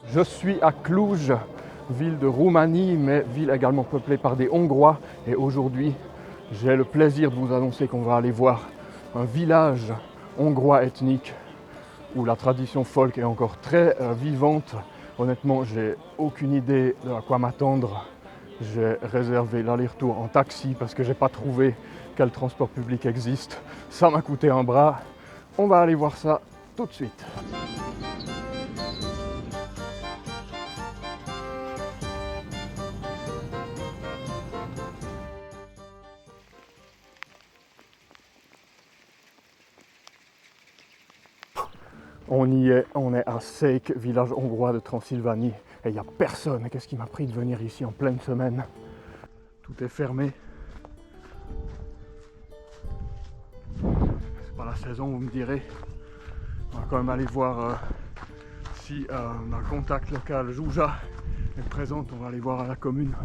Je suis à Cluj, ville de Roumanie, mais ville également peuplée par des Hongrois. Et aujourd'hui, j'ai le plaisir de vous annoncer qu'on va aller voir un village hongrois ethnique où la tradition folk est encore très vivante. Honnêtement, j'ai aucune idée de à quoi m'attendre. J'ai réservé l'aller-retour en taxi parce que j'ai pas trouvé quel transport public existe. Ça m'a coûté un bras. On va aller voir ça tout de suite. On y est, on est à Szék, village hongrois de Transylvanie. Et il n'y a personne. Qu'est-ce qui m'a pris de venir ici en pleine semaine? Tout est fermé. C'est pas la saison, vous me direz. On va quand même aller voir si un contact local, Jouja, est présente. On va aller voir à la commune.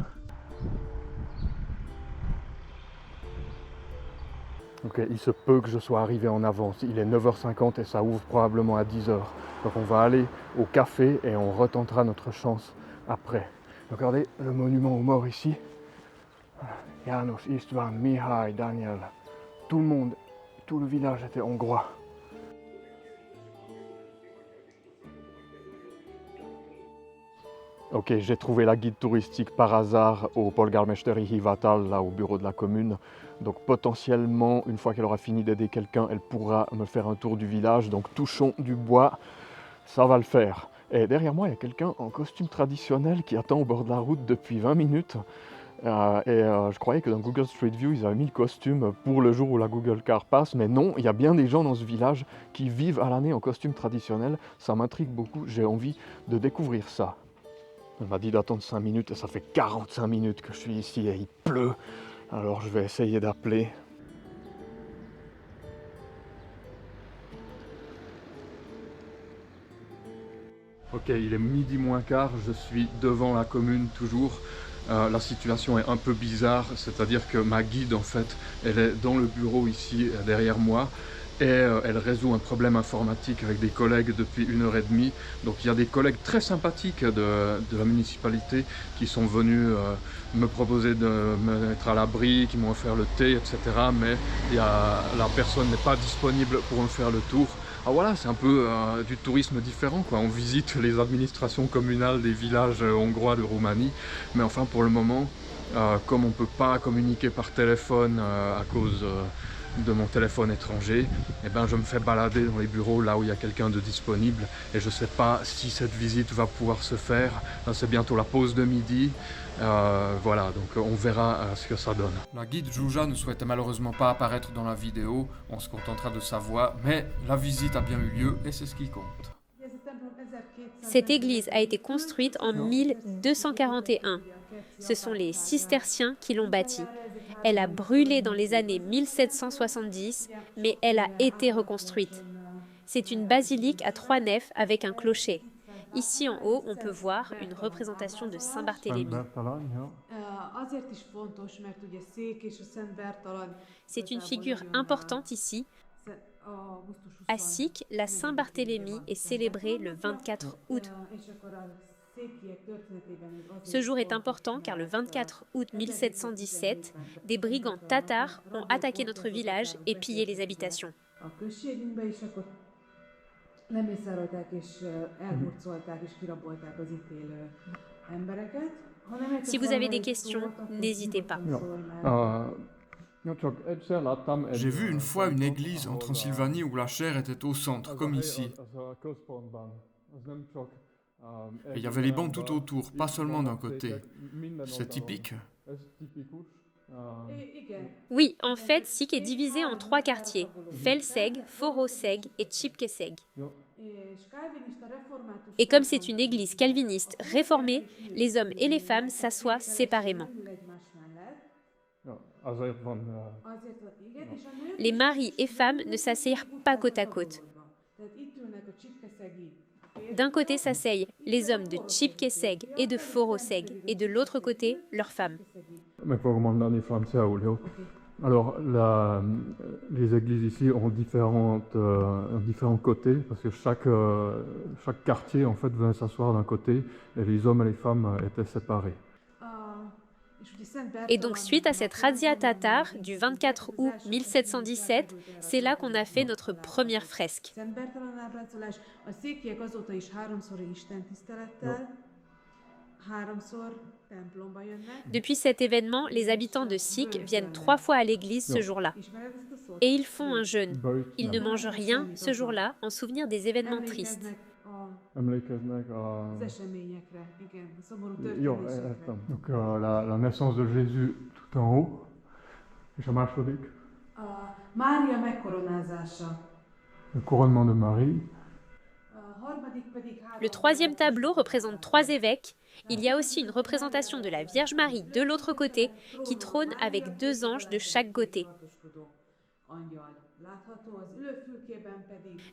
Ok, il se peut que je sois arrivé en avance. Il est 9h50 et ça ouvre probablement à 10h. Donc on va aller au café et on retentera notre chance après. Regardez le monument aux morts ici. János, István, Mihály, Daniel. Tout le monde, tout le village était hongrois. Ok, j'ai trouvé la guide touristique par hasard au Polgármesteri Hivatal, là au bureau de la commune. Donc potentiellement, une fois qu'elle aura fini d'aider quelqu'un, elle pourra me faire un tour du village. Donc touchons du bois, ça va le faire. Et derrière moi, il y a quelqu'un en costume traditionnel qui attend au bord de la route depuis 20 minutes. Je croyais que dans Google Street View, ils avaient mis le costume pour le jour où la Google Car passe. Mais non, il y a bien des gens dans ce village qui vivent à l'année en costume traditionnel. Ça m'intrigue beaucoup, j'ai envie de découvrir ça. On m'a dit d'attendre 5 minutes et ça fait 45 minutes que je suis ici et il pleut. Alors je vais essayer d'appeler. Ok, il est midi moins quart, je suis devant la commune toujours. La situation est un peu bizarre, c'est-à-dire que ma guide en fait, elle est dans le bureau ici derrière moi. Et elle résout un problème informatique avec des collègues depuis 1h30. Donc il y a des collègues très sympathiques de la municipalité qui sont venus me proposer de me mettre à l'abri, qui m'ont offert le thé, etc. Mais la personne n'est pas disponible pour me faire le tour. Alors voilà, c'est un peu du tourisme différent, quoi. On visite les administrations communales des villages hongrois de Roumanie. Mais enfin pour le moment, comme on ne peut pas communiquer par téléphone à cause de mon téléphone étranger, eh ben je me fais balader dans les bureaux là où il y a quelqu'un de disponible et je ne sais pas si cette visite va pouvoir se faire. C'est bientôt la pause de midi. Voilà, donc on verra ce que ça donne. La guide Jouja ne souhaitait malheureusement pas apparaître dans la vidéo, on se contentera de sa voix, mais la visite a bien eu lieu et c'est ce qui compte. Cette église a été construite en 1241. Ce sont les cisterciens qui l'ont bâtie. Elle a brûlé dans les années 1770, mais elle a été reconstruite. C'est une basilique à 3 nefs avec un clocher. Ici en haut, on peut voir une représentation de Saint Barthélemy. C'est une figure importante ici. À Szék, la Saint-Barthélemy est célébrée le 24 août. Ce jour est important car le 24 août 1717, des brigands tatars ont attaqué notre village et pillé les habitations. Si vous avez des questions, n'hésitez pas. J'ai vu une fois une église en Transylvanie où la chaire était au centre, comme ici. Et il y avait les bancs tout autour, pas seulement d'un côté. C'est typique. Oui, en fait, Szék est divisé en 3 quartiers, Felszeg, Foroszeg et Csipkeszeg. Et comme c'est une église calviniste réformée, les hommes et les femmes s'assoient séparément. Les maris et femmes ne s'asseyent pas côte à côte. D'un côté s'asseyent les hommes de Csipkeszeg et de Foroszeg, et de l'autre côté, leurs femmes. Alors, les églises ici ont différents côtés, parce que chaque quartier en fait venait s'asseoir d'un côté, et les hommes et les femmes étaient séparés. Et donc, suite à cette razzia tatare du 24 août 1717, c'est là qu'on a fait notre première fresque. Depuis cet événement, les habitants de Sikh viennent 3 fois à l'église ce jour-là. Et ils font un jeûne. Ils ne mangent rien ce jour-là en souvenir des événements tristes. Emlékeznek Donc la naissance de Jésus tout en haut. És a második? Mária megkoronázása. Le couronnement de Marie. Le troisième tableau représente 3 évêques. Il y a aussi une représentation de la Vierge Marie de l'autre côté qui trône avec 2 anges de chaque côté.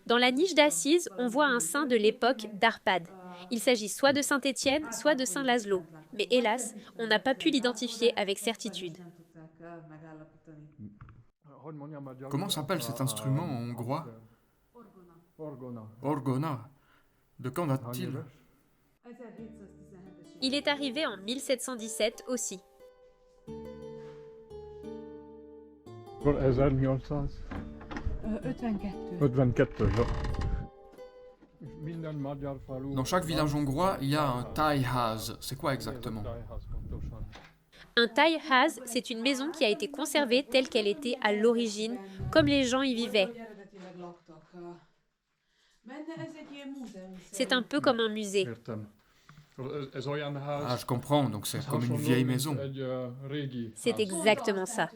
Dans la niche d'Assise, on voit un saint de l'époque d'Arpad. Il s'agit soit de Saint Étienne, soit de Saint Laszlo. Mais hélas, on n'a pas pu l'identifier avec certitude. Comment s'appelle cet instrument en hongrois? Orgona. De quand date-t-il? Il est arrivé en 1717 aussi. 1800. 52. Dans chaque village hongrois, il y a un tájház. C'est quoi exactement? Un tájház, c'est une maison qui a été conservée telle qu'elle était à l'origine, comme les gens y vivaient. C'est un peu comme un musée. Ah, je comprends, donc c'est comme une vieille maison. C'est exactement ça.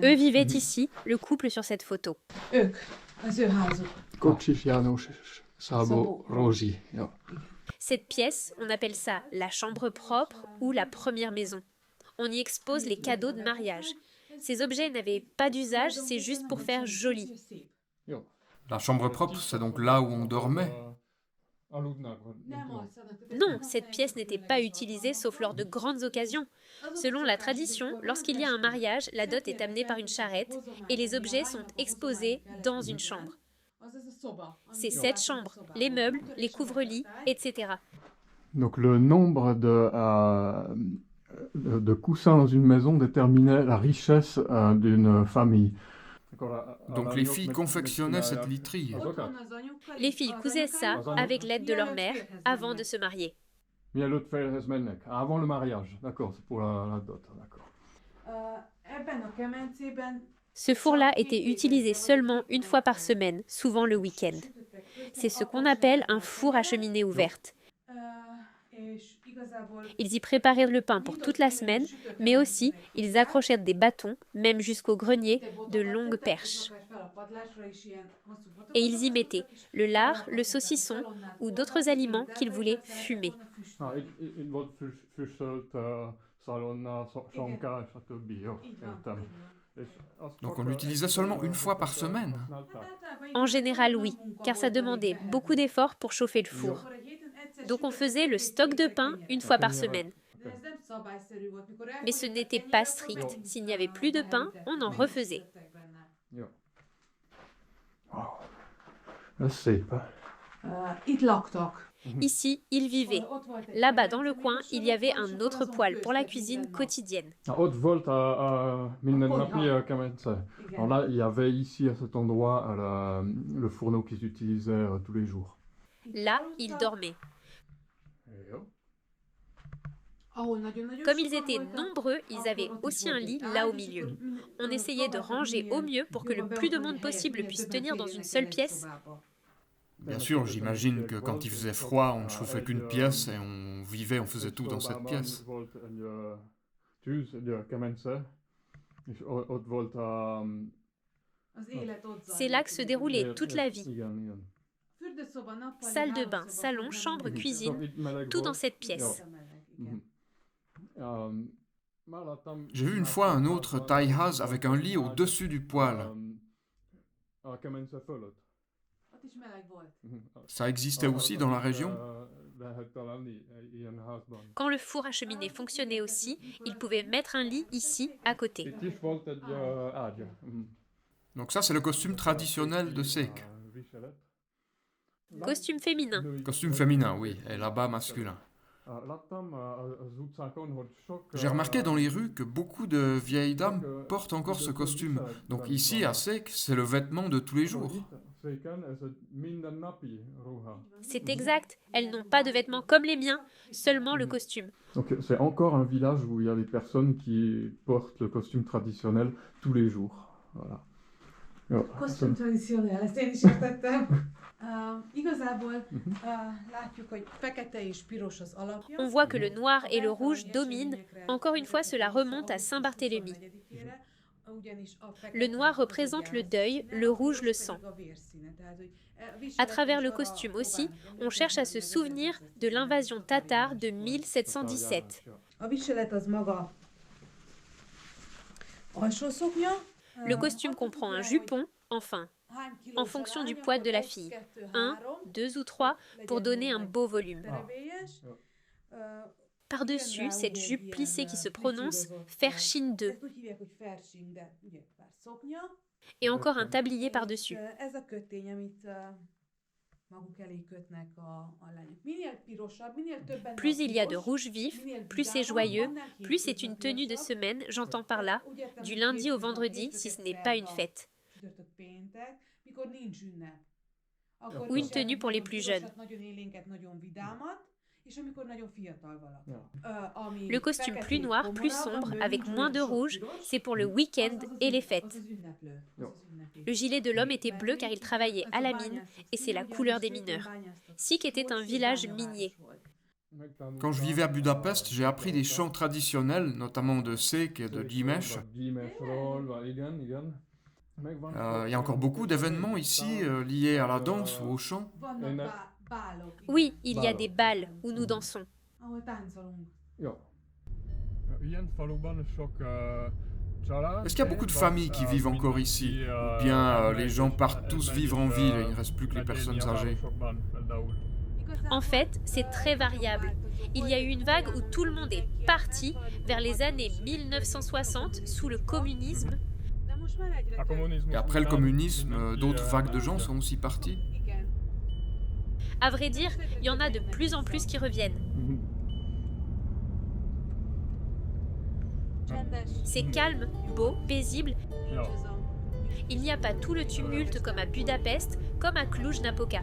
Eux vivaient ici, le couple sur cette photo. Kocsis János, Szabó Rózsi. Cette pièce, on appelle ça la chambre propre ou la première maison. On y expose les cadeaux de mariage. Ces objets n'avaient pas d'usage, c'est juste pour faire joli. La chambre propre, c'est donc là où on dormait. Non, cette pièce n'était pas utilisée sauf lors de grandes occasions. Selon la tradition, lorsqu'il y a un mariage, la dot est amenée par une charrette et les objets sont exposés dans une chambre. C'est cette chambre, les meubles, les couvre-lits, etc. Donc le nombre de coussins dans une maison déterminait la richesse d'une famille. Donc les filles confectionnaient cette literie. Les filles cousaient ça avec l'aide de leur mère avant de se marier. Avant le mariage, d'accord, c'est pour la dot, d'accord. Ce four-là était utilisé seulement une fois par semaine, souvent le week-end. C'est ce qu'on appelle un four à cheminée ouverte. Ils y préparaient le pain pour toute la semaine, mais aussi ils accrochaient des bâtons, même jusqu'au grenier, de longues perches. Et ils y mettaient le lard, le saucisson ou d'autres aliments qu'ils voulaient fumer. Donc on l'utilisait seulement une fois par semaine. En général, oui, car ça demandait beaucoup d'efforts pour chauffer le four. Donc on faisait le stock de pain une fois par semaine. Mais ce n'était pas strict. S'il n'y avait plus de pain, on en refaisait. Ici, ils vivaient. Là-bas, dans le coin, il y avait un autre poêle pour la cuisine quotidienne. Alors là, il y avait ici, à cet endroit, le fourneau qu'ils utilisaient tous les jours. Là, ils dormaient. Comme ils étaient nombreux, ils avaient aussi un lit là au milieu. On essayait de ranger au mieux pour que le plus de monde possible puisse tenir dans une seule pièce. Bien sûr, j'imagine que quand il faisait froid, on ne chauffait qu'une pièce et on faisait tout dans cette pièce. C'est là que se déroulait toute la vie. Salle de bain, salon, chambre, cuisine, tout dans cette pièce. J'ai vu une fois un autre tájház avec un lit au-dessus du poêle. Ça existait aussi dans la région? Quand le four à cheminée fonctionnait aussi, il pouvait mettre un lit ici, à côté. Donc ça, c'est le costume traditionnel de Sék. Costume féminin. Costume féminin, oui, et là-bas masculin. J'ai remarqué dans les rues que beaucoup de vieilles dames portent encore ce costume. Donc ici, à Sék, c'est le vêtement de tous les jours. C'est exact, elles n'ont pas de vêtements comme les miens, seulement le costume. Donc c'est encore un village où il y a des personnes qui portent le costume traditionnel tous les jours. Voilà. Kosztüm tradicionális, ezt én is értettem. Igazából látjuk, hogy fekete és piros az alapja. On voit que le noir et le rouge dominent. Encore une fois, cela remonte à Saint-Barthélemy. Le noir représente le deuil, le rouge le sang. À travers le costume aussi, on cherche à se souvenir de l'invasion tatare de 1717. A viselet az maga alsó szoknya. Le costume comprend un jupon, enfin, en fonction du poids de la fille, 1, 2 ou 3, pour donner un beau volume. Par-dessus, cette jupe plissée qui se prononce Fershin 2. Et encore un tablier par-dessus. Plus il y a de rouge vif, plus c'est joyeux, plus c'est une tenue de semaine, j'entends par là, du lundi au vendredi si ce n'est pas une fête. Ou une tenue pour les plus jeunes. Le costume plus noir, plus sombre, avec moins de rouge, c'est pour le week-end et les fêtes. Le gilet de l'homme était bleu car il travaillait à la mine et c'est la couleur des mineurs. Sik était un village minier. Quand je vivais à Budapest, j'ai appris des chants traditionnels, notamment de Sék et de Gyimes. Il y a encore beaucoup d'événements ici liés à la danse ou au chant. Oui, il y a des bals où nous dansons. Est-ce qu'il y a beaucoup de familles qui vivent encore ici? Ou bien les gens partent tous vivre en ville et il ne reste plus que les personnes âgées? En fait, c'est très variable. Il y a eu une vague où tout le monde est parti vers les années 1960 sous le communisme. Et après le communisme, d'autres vagues de gens sont aussi partis? À vrai dire, il y en a de plus en plus qui reviennent. C'est calme, beau, paisible. Il n'y a pas tout le tumulte comme à Budapest, comme à Cluj-Napoca.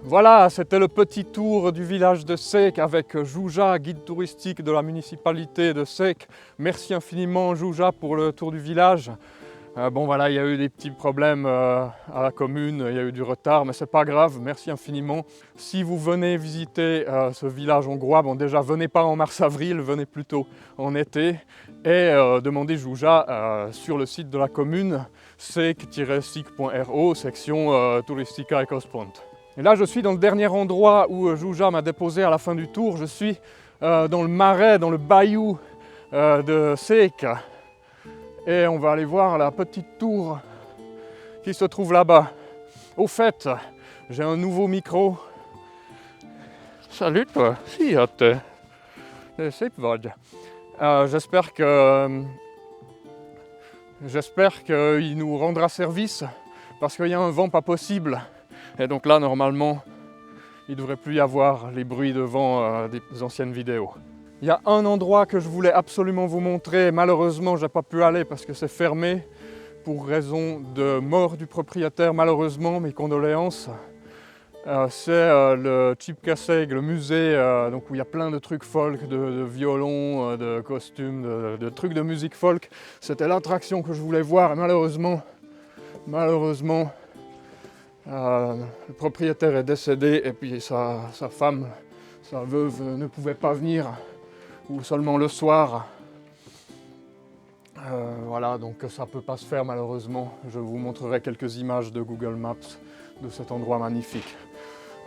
Voilà, c'était le petit tour du village de Sék avec Jouja, guide touristique de la municipalité de Sék. Merci infiniment Jouja pour le tour du village. Bon voilà, il y a eu des petits problèmes à la commune, il y a eu du retard, mais c'est pas grave, merci infiniment. Si vous venez visiter ce village hongrois, bon déjà venez pas en mars-avril, venez plutôt en été et demandez Jouja sur le site de la commune, sék-sik.ro, section Touristika et Központ. Et là je suis dans le dernier endroit où Jouja m'a déposé à la fin du tour, je suis dans le marais, dans le bayou de Sék. Et on va aller voir la petite tour qui se trouve là-bas. Au fait, j'ai un nouveau micro. Salut toi, j'espère qu'il nous rendra service parce qu'il y a un vent pas possible. Et donc là, normalement, il ne devrait plus y avoir les bruits de vent des anciennes vidéos. Il y a un endroit que je voulais absolument vous montrer, malheureusement je n'ai pas pu aller parce que c'est fermé pour raison de mort du propriétaire, malheureusement, mes condoléances. C'est le Csipkaszeg, le musée donc où il y a plein de trucs folk, de violons, de costumes, de trucs de musique folk. C'était l'attraction que je voulais voir et malheureusement, le propriétaire est décédé et puis sa femme, sa veuve ne pouvait pas venir. Ou seulement le soir. Voilà, donc ça ne peut pas se faire malheureusement. Je vous montrerai quelques images de Google Maps de cet endroit magnifique.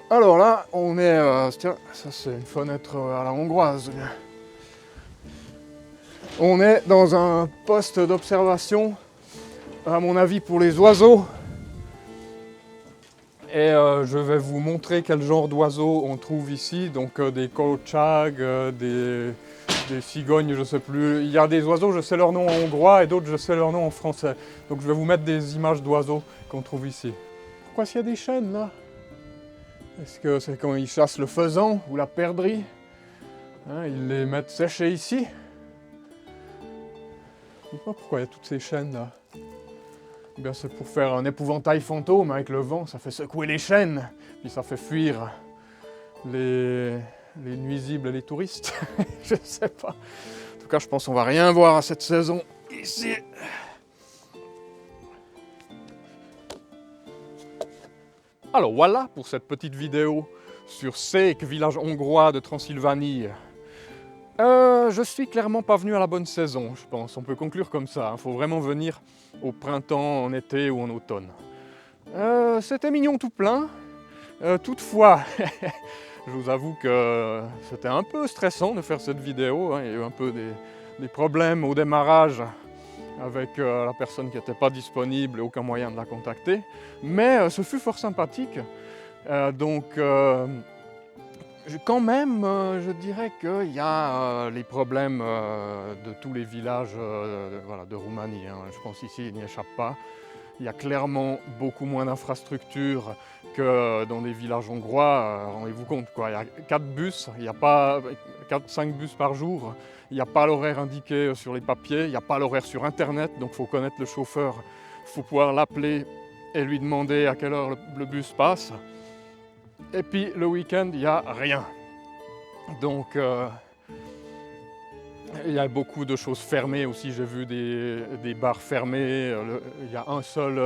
Alors là, on est... tiens, ça c'est une fenêtre à la hongroise. On est dans un poste d'observation, à mon avis pour les oiseaux. Et je vais vous montrer quel genre d'oiseaux on trouve ici. Donc des korcság, des cigognes, je sais plus. Il y a des oiseaux, je sais leur nom en hongrois et d'autres, je sais leur nom en français. Donc je vais vous mettre des images d'oiseaux qu'on trouve ici. Pourquoi s'il y a des chênes là? Est-ce que c'est quand ils chassent le faisan ou la perdrix? Hein, ils les mettent sécher ici. Je ne sais pas pourquoi il y a toutes ces chênes là. Eh bien, c'est pour faire un épouvantail fantôme avec le vent, ça fait secouer les chênes, puis ça fait fuir les nuisibles et les touristes. Je sais pas. En tout cas, je pense qu'on va rien voir à cette saison ici. Alors voilà pour cette petite vidéo sur Szék, village hongrois de Transylvanie. Je suis clairement pas venu à la bonne saison, je pense. On peut conclure comme ça. Il faut vraiment venir au printemps, en été ou en automne. C'était mignon tout plein. Toutefois, je vous avoue que c'était un peu stressant de faire cette vidéo. Hein. Il y a eu un peu des problèmes au démarrage avec la personne qui n'était pas disponible et aucun moyen de la contacter. Mais ce fut fort sympathique. Quand même, je dirais qu'il y a les problèmes de tous les villages voilà, de Roumanie. Hein. Je pense ici, il n'y échappe pas. Il y a clairement beaucoup moins d'infrastructures que dans des villages hongrois. Rendez-vous compte, quoi. Il y a 4 bus, il n'y a pas 4-5 bus par jour. Il n'y a pas l'horaire indiqué sur les papiers, il n'y a pas l'horaire sur Internet, donc il faut connaître le chauffeur. Il faut pouvoir l'appeler et lui demander à quelle heure le bus passe. Et puis le week-end, il n'y a rien. Donc il y a beaucoup de choses fermées aussi. J'ai vu des bars fermés. Il y a un seul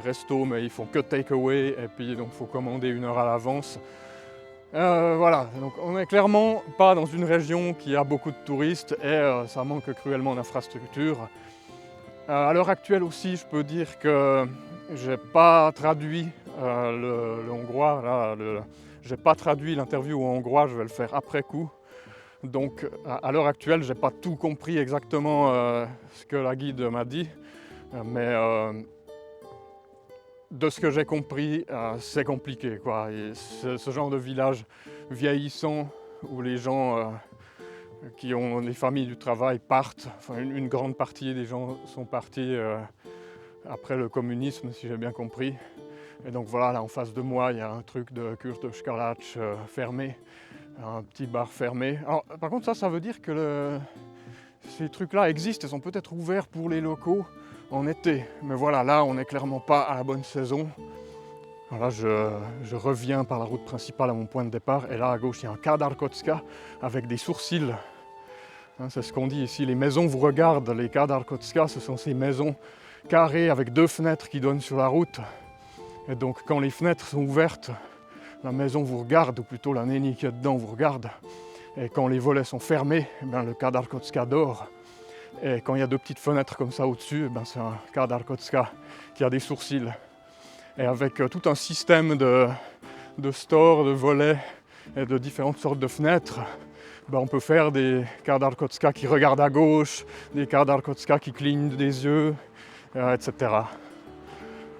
resto, mais ils font que take-away. Et puis donc il faut commander 1 heure à l'avance. Voilà, donc on n'est clairement pas dans une région qui a beaucoup de touristes et ça manque cruellement d'infrastructures. À l'heure actuelle aussi, je peux dire que j'ai pas traduit le hongrois, là, j'ai pas traduit l'interview en hongrois, je vais le faire après coup. Donc à l'heure actuelle, j'ai pas tout compris exactement ce que la guide m'a dit, mais de ce que j'ai compris, c'est compliqué, quoi. Et ce genre de village vieillissant où les gens qui ont des familles du travail partent, enfin une grande partie des gens sont partis après le communisme, si j'ai bien compris. Et donc voilà, là en face de moi, il y a un truc de Kürtös fermé, un petit bar fermé. Alors, par contre, ça veut dire que ces trucs-là existent et sont peut-être ouverts pour les locaux en été. Mais voilà, là, on n'est clairement pas à la bonne saison. Voilà, je reviens par la route principale à mon point de départ et là, à gauche, il y a un Kádár kocka avec des sourcils. Hein, c'est ce qu'on dit ici, les maisons vous regardent. Les Kádár kocka, ce sont ces maisons carrées avec 2 fenêtres qui donnent sur la route. Et donc quand les fenêtres sont ouvertes, la maison vous regarde, ou plutôt la néni qui est dedans vous regarde. Et quand les volets sont fermés, le Kádár kocka dort. Et quand il y a 2 petites fenêtres comme ça au-dessus, c'est un Kádár kocka qui a des sourcils. Et avec tout un système de stores, de volets et de différentes sortes de fenêtres, on peut faire des Kádár kocka qui regardent à gauche, des Kádár kocka qui clignent des yeux, etc.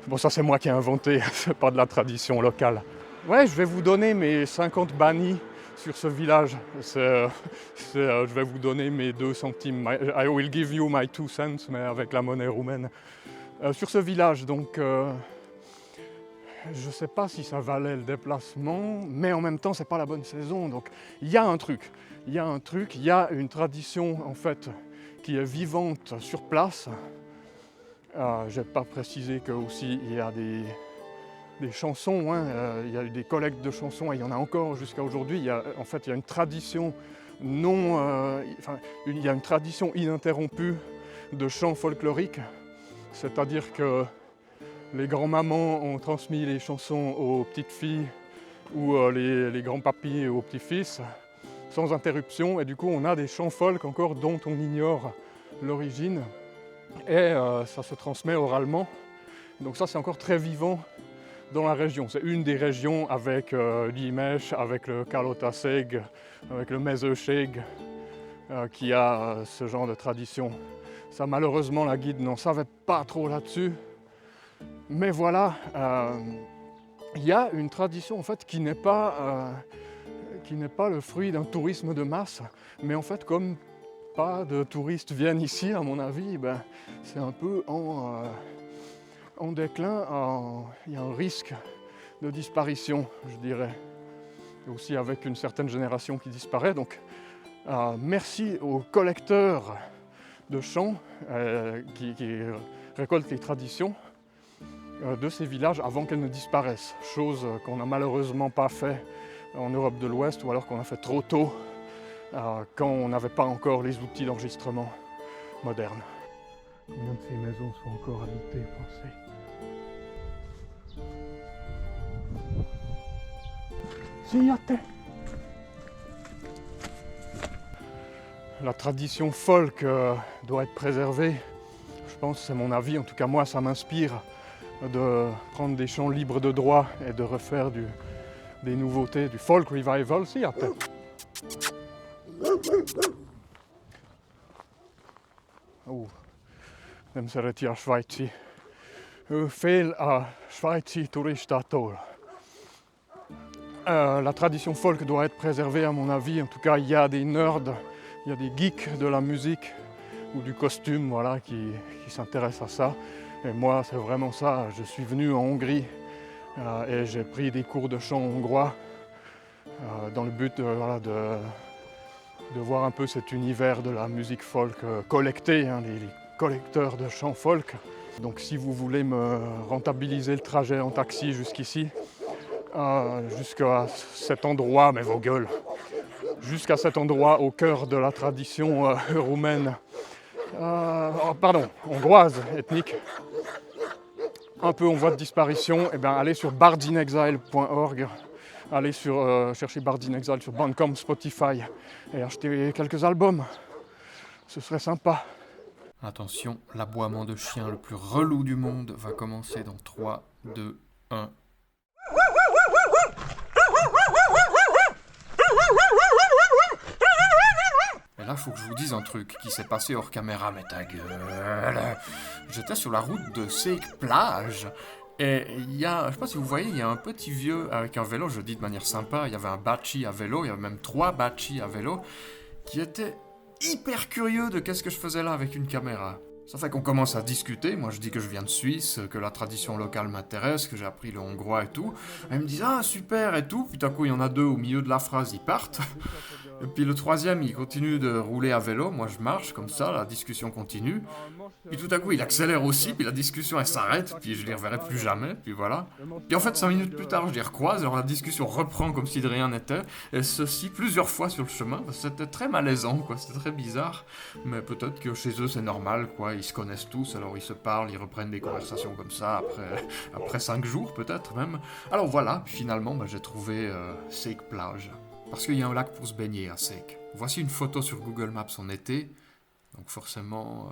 Bon, ça c'est moi qui ai inventé, c'est pas de la tradition locale. Ouais, je vais vous donner mes 50 bannis sur ce village. Je vais vous donner mes 2 centimes. I will give you my 2 cents, mais avec la monnaie roumaine. Sur ce village, donc, je sais pas si ça valait le déplacement, mais en même temps, c'est pas la bonne saison. Donc, il y a un truc. Il y a une tradition, en fait, qui est vivante sur place. Je n'ai pas précisé qu'aussi il y a des chansons, hein. Il y a eu des collectes de chansons et il y en a encore jusqu'à aujourd'hui. Il y a une tradition il y a une tradition ininterrompue de chants folkloriques, c'est-à-dire que les grands-mamans ont transmis les chansons aux petites filles ou les grands-papis aux petits-fils sans interruption, et du coup on a des chants folk encore dont on ignore l'origine. Et ça se transmet oralement. Donc ça c'est encore très vivant dans la région. C'est une des régions avec l'Imes, avec le Kalotaszeg, avec le Mezőség, qui a ce genre de tradition. Ça malheureusement la guide n'en savait pas trop là-dessus. Mais voilà, il y a une tradition en fait qui n'est pas le fruit d'un tourisme de masse, mais en fait comme pas de touristes viennent ici, à mon avis, ben, c'est un peu en déclin, il y a un risque de disparition, je dirais. Et aussi avec une certaine génération qui disparaît. Donc merci aux collecteurs de chants qui récoltent les traditions de ces villages avant qu'elles ne disparaissent. Chose qu'on n'a malheureusement pas fait en Europe de l'Ouest, ou alors qu'on a fait trop tôt quand on n'avait pas encore les outils d'enregistrement modernes. Combien de ces maisons sont encore habitées, pensez? La tradition folk doit être préservée. Je pense, c'est mon avis, en tout cas moi ça m'inspire de prendre des chants libres de droit et de refaire des nouveautés, du folk revival. Oh, dem ser jag Schweiz. Fel à Schweiz turistator. La tradition folk doit être préservée à mon avis. En tout cas, il y a des nerds, il y a des geeks de la musique ou du costume, voilà, qui s'intéressent à ça. Et moi, c'est vraiment ça. Je suis venu en Hongrie et j'ai pris des cours de chant hongrois dans le but de voir un peu cet univers de la musique folk collectée, hein, les collecteurs de chants folk. Donc si vous voulez me rentabiliser le trajet en taxi jusqu'ici, jusqu'à cet endroit, mais vos gueules, jusqu'à cet endroit au cœur de la tradition roumaine, hongroise, ethnique, un peu en voie de disparition, et bien allez sur bardinexile.org, allez chercher Bard in Exile sur Bandcamp, Spotify, et acheter quelques albums, ce serait sympa. Attention, l'aboiement de chien le plus relou du monde va commencer dans 3, 2, 1... Et là, faut que je vous dise un truc qui s'est passé hors caméra, mais ta gueule. J'étais sur la route de Seek Plage, et il y a, je sais pas si vous voyez, il y a un petit vieux avec un vélo, je dis de manière sympa, il y avait un bachi à vélo, il y avait même 3 bachis à vélo, qui étaient hyper curieux de qu'est-ce que je faisais là avec une caméra. Ça fait qu'on commence à discuter, moi je dis que je viens de Suisse, que la tradition locale m'intéresse, que j'ai appris le hongrois et tout. Et ils me disent « Ah, super » et tout, puis d'un coup il y en a 2 au milieu de la phrase, ils partent. Et puis le 3e, il continue de rouler à vélo, moi je marche comme ça, la discussion continue. Puis tout à coup il accélère aussi, puis la discussion elle s'arrête, puis je les reverrai plus jamais, puis voilà. Puis en fait 5 minutes plus tard je les recroise, alors la discussion reprend comme si de rien n'était, et ceci plusieurs fois sur le chemin, c'était très malaisant quoi, c'était très bizarre. Mais peut-être que chez eux c'est normal quoi, ils se connaissent tous, alors ils se parlent, ils reprennent des conversations comme ça après 5 jours peut-être même. Alors voilà, puis finalement j'ai trouvé Seek Plage. Parce qu'il y a un lac pour se baigner à Seek. Voici une photo sur Google Maps en été, donc forcément...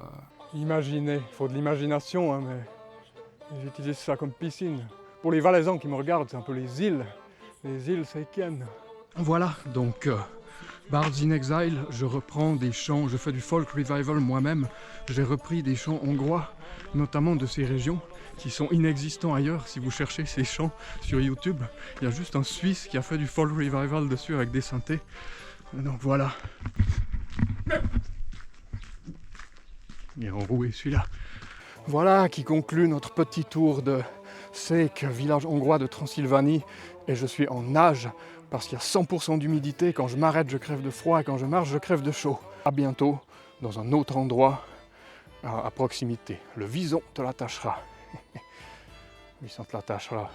Imaginez, il faut de l'imagination, hein, mais j'utilise ça comme piscine. Pour les Valaisans qui me regardent, c'est un peu les îles seekiennes. Voilà, donc Bards in Exile, je reprends des chants, je fais du folk revival moi-même. J'ai repris des chants hongrois, notamment de ces régions, qui sont inexistants ailleurs. Si vous cherchez ces chants sur YouTube, il y a juste un Suisse qui a fait du folk revival dessus avec des synthés. Donc voilà. Il est enroué celui-là. Voilà qui conclut notre petit tour de Seek, village hongrois de Transylvanie. Et je suis en nage parce qu'il y a 100% d'humidité. Quand je m'arrête, je crève de froid et quand je marche, je crève de chaud. À bientôt dans un autre endroit à proximité. Le Vison te l'attachera. Vison te l'attachera.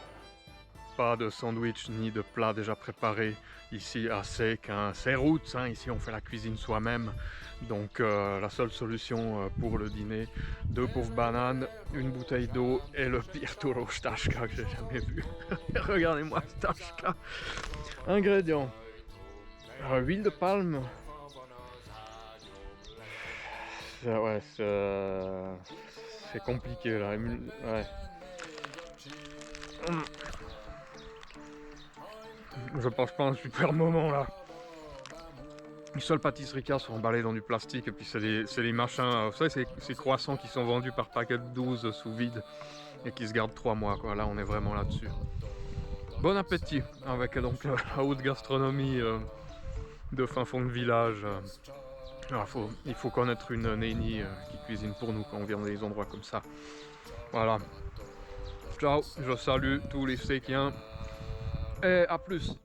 Pas de sandwich ni de plat déjà préparé ici à Seek, hein. C'est roots, hein. Ici on fait la cuisine soi-même. Donc la seule solution pour le dîner, 2 pauvres bananes, une bouteille d'eau et le pire taureau stashka que j'ai jamais vu. Regardez-moi stashka. Ingrédients. Huile de palme. Ouais, c'est compliqué là. Ouais. Je passe pas un super moment là. Les seules pâtisseries qu'il y a sont emballées dans du plastique et puis c'est les machins, vous savez, ces croissants qui sont vendus par paquet de 12 sous vide et qui se gardent 3 mois quoi. Là on est vraiment là-dessus. Bon appétit avec donc la haute gastronomie de fin fond de village. Il faut connaître une néni qui cuisine pour nous quand on vient dans des endroits comme ça. Voilà. Ciao, je salue tous les Séquiens et à plus.